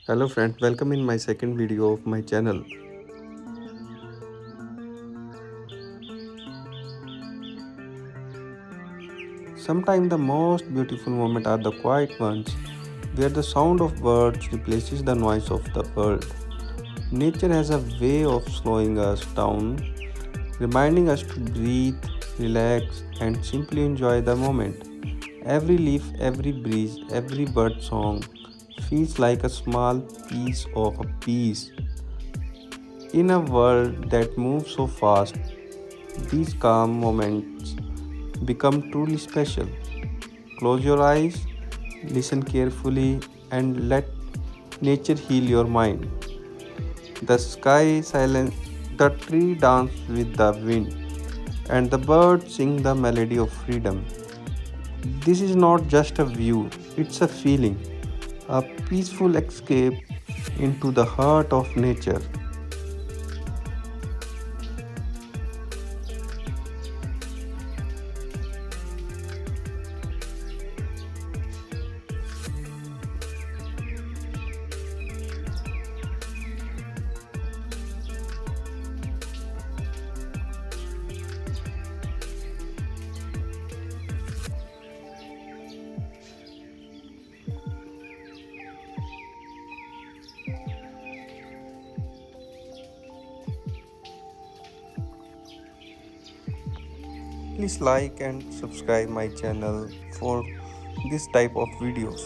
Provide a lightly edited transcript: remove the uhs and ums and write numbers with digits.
Hello friends, welcome in my second video of my channel. Sometimes the most beautiful moments are the quiet ones, where the sound of birds replaces the noise of the world. Nature has a way of slowing us down, reminding us to breathe, relax, and simply enjoy the moment. Every leaf, every breeze, every bird song feels like a small piece of a piece. In a world that moves so fast, these calm moments become truly special. Close your eyes, listen carefully, and let nature heal your mind. The sky silence, the tree dance with the wind, and the birds sing the melody of freedom. This is not just a view, it's a feeling, a peaceful escape into the heart of nature. Please like and subscribe my channel for this type of videos.